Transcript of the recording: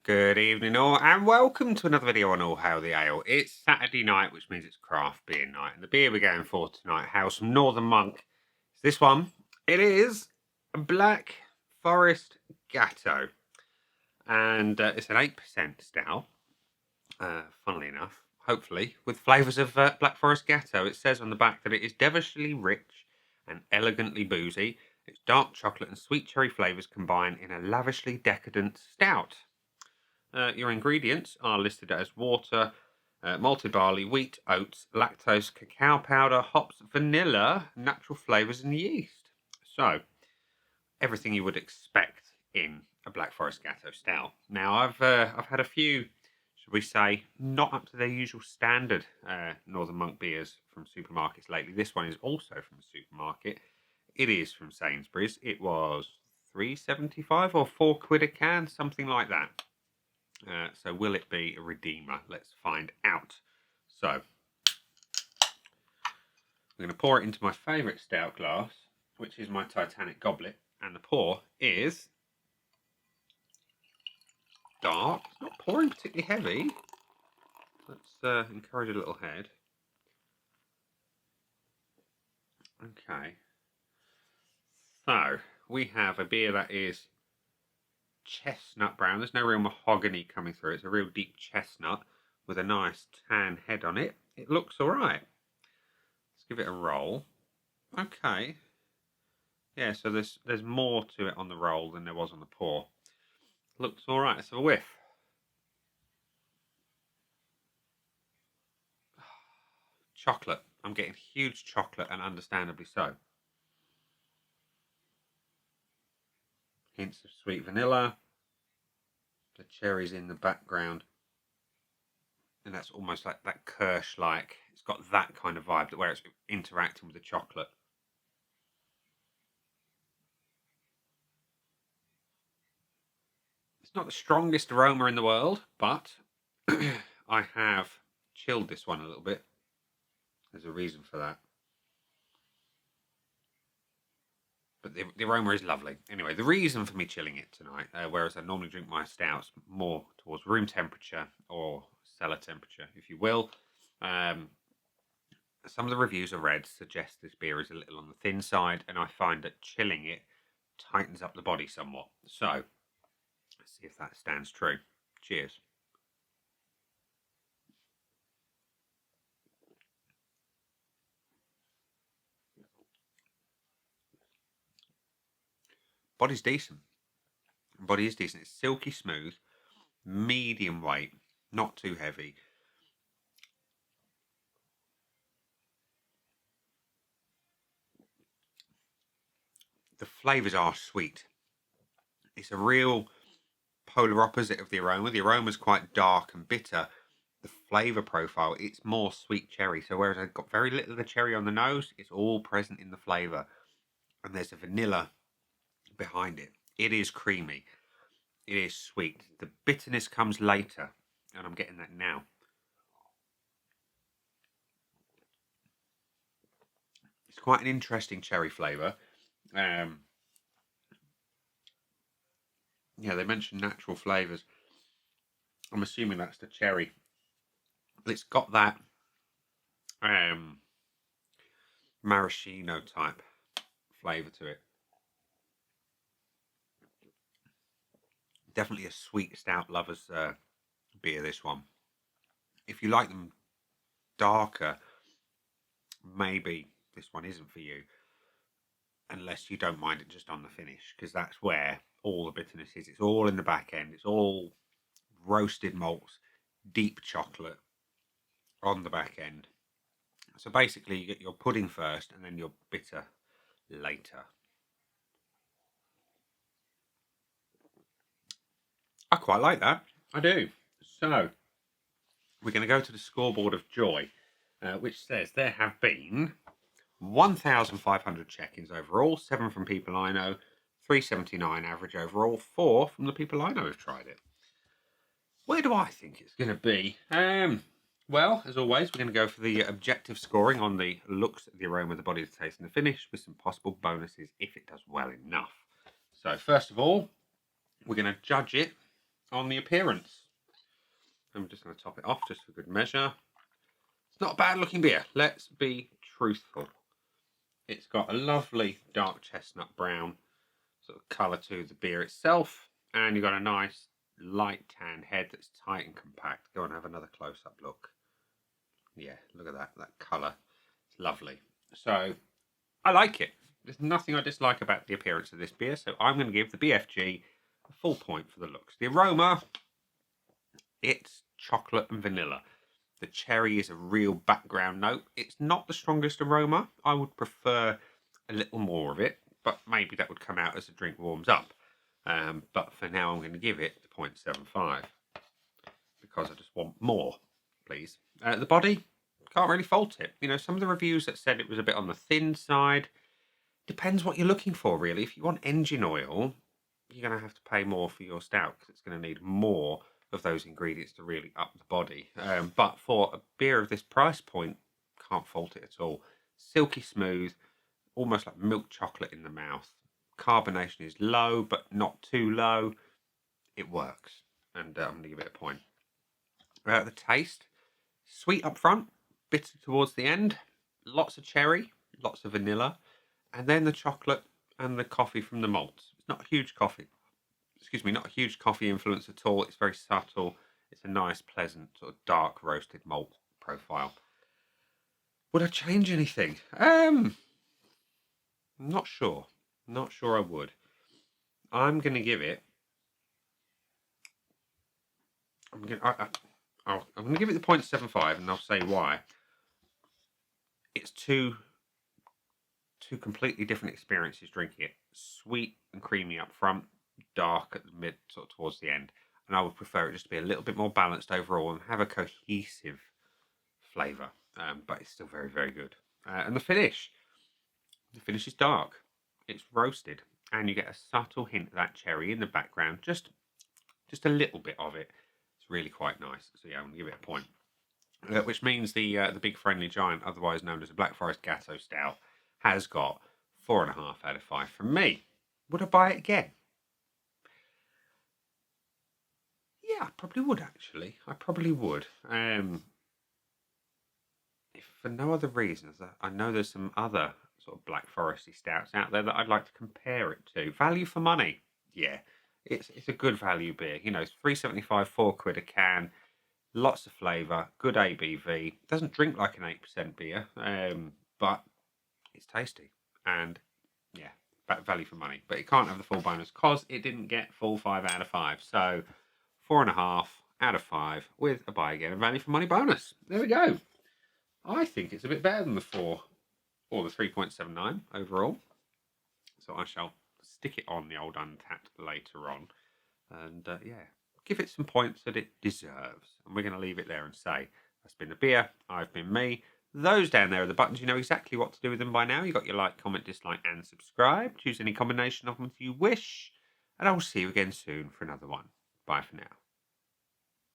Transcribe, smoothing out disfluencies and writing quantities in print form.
Good evening all, and welcome to another video on All Hail the Ale. It's Saturday night, which means it's craft beer night, and the beer we're going for tonight hails from Northern Monk. It's this one. It is a Black Forest Gateau, and it's an 8% stout, funnily enough, hopefully, with flavours of Black Forest Gateau. It says on the back that it is devilishly rich and elegantly boozy. Its dark chocolate and sweet cherry flavours combine in a lavishly decadent stout. Your ingredients are listed as water, malted barley, wheat, oats, lactose, cacao powder, hops, vanilla, natural flavours, and yeast. So, everything you would expect in a Black Forest Gateau stout. Now, I've had a few, should we say, not up to their usual standard Northern Monk beers from supermarkets lately. This one is also from a supermarket. It is from Sainsbury's. It was £3.75 or £4 a can, something like that. So will it be a redeemer? Let's find out. So I'm going to pour it into my favourite stout glass, which is my Titanic goblet, and the pour is dark. It's not pouring particularly heavy. Let's encourage a little head. Okay. So we have a beer that is chestnut brown. There's no real mahogany coming through. It's a real deep chestnut with a nice tan head on it. It looks all right. Let's give it a roll. Okay. Yeah, so there's more to it on the roll than there was on the pour. Looks all right. Let's have a whiff. Chocolate. I'm getting huge chocolate, and understandably so. Hints of sweet vanilla. The cherries in the background. And that's almost like that Kirsch-like. It's got that kind of vibe where it's interacting with the chocolate. It's not the strongest aroma in the world, but I have chilled this one a little bit. There's a reason for that. But the aroma is lovely. Anyway, the reason for me chilling it tonight, whereas I normally drink my stouts more towards room temperature or cellar temperature, if you will, some of the reviews I read suggest this beer is a little on the thin side, and I find that chilling it tightens up the body somewhat. So, let's see if that stands true. Cheers. Body's decent. Body is decent. It's silky smooth, medium weight, not too heavy. The flavours are sweet. It's a real polar opposite of the aroma. The aroma is quite dark and bitter. The flavour profile, it's more sweet cherry. So whereas I've got very little of the cherry on the nose, it's all present in the flavour. And there's a vanilla behind it. It is creamy. It is sweet. The bitterness comes later, and I'm getting that now. It's quite an interesting cherry flavour. Yeah, they mentioned natural flavours. I'm assuming that's the cherry. But it's got that maraschino type flavour to it. Definitely a sweet stout lover's beer, this one. If you like them darker, maybe this one isn't for you. Unless you don't mind it just on the finish, because that's where all the bitterness is. It's all in the back end. It's all roasted malts, deep chocolate on the back end. So basically you get your pudding first and then your bitter later. I quite like that. I do. So we're going to go to the scoreboard of joy, which says there have been 1,500 check-ins overall, 7 from people I know, 379 average overall, 4 from the people I know have tried it. Where do I think it's going to be? Well, as always, we're going to go for the objective scoring on the looks, the aroma, the body, the taste, and the finish, with some possible bonuses if it does well enough. So first of all, we're going to judge it on the appearance. I'm just going to top it off just for good measure. It's not a bad looking beer. Let's be truthful. It's got a lovely dark chestnut brown sort of colour to the beer itself. And you've got a nice light tan head that's tight and compact. Go and have another close-up look. Yeah, look at that colour. It's lovely. So, I like it. There's nothing I dislike about the appearance of this beer, so I'm going to give the BFG a full point for the looks. The aroma, it's chocolate and vanilla. The cherry is a real background note. It's not the strongest aroma. I would prefer a little more of it, but maybe that would come out as the drink warms up. But for now, I'm going to give it the 0.75 because I just want more, please. The body, can't really fault it. You know, some of the reviews that said it was a bit on the thin side. Depends what you're looking for, really. If you want engine oil, you're going to have to pay more for your stout because it's going to need more of those ingredients to really up the body. But for a beer of this price point, can't fault it at all. Silky smooth, almost like milk chocolate in the mouth. Carbonation is low, but not too low. It works, and I'm going to give it a point. The taste, sweet up front, bitter towards the end, lots of cherry, lots of vanilla, and then the chocolate and the coffee from the malts. It's not a huge coffee. Not a huge coffee influence at all. It's very subtle. It's a nice, pleasant, sort of dark roasted malt profile. Would I change anything? I'm not sure. Not sure I would. I'm going to give it. I'm going to give it the 0.75, and I'll say why. It's two completely different experiences drinking it. Sweet and creamy up front, dark at the mid, sort of towards the end. And I would prefer it just to be a little bit more balanced overall and have a cohesive flavour. But it's still very, very good. And the finish is dark. It's roasted, and you get a subtle hint of that cherry in the background. Just a little bit of it. It's really quite nice. So yeah, I'm going to give it a point. Which means the big friendly giant, otherwise known as a Black Forest Gateau Stout, has got 4.5 out of 5 from me. Would I buy it again? Yeah, I probably would, actually. I probably would. If for no other reasons, I know there's some other sort of Black Foresty stouts out there that I'd like to compare it to. Value for money. Yeah, it's a good value beer. You know, it's £3.75, £4 a can. Lots of flavour, good ABV. Doesn't drink like an 8% beer, but it's tasty. And yeah, value for money. But it can't have the full bonus because it didn't get full 5 out of 5. So 4.5 out of 5 with a buy again and value for money bonus. There we go. I think it's a bit better than the 4 or the 3.79 overall. So I shall stick it on the old Untapped later on. And yeah, give it some points that it deserves. And we're going to leave it there and say, that's been the beer, I've been me. Those down there are the buttons. You know exactly what to do with them by now. You've got your like, comment, dislike, and subscribe. Choose any combination of them if you wish. And I will see you again soon for another one. Bye for now.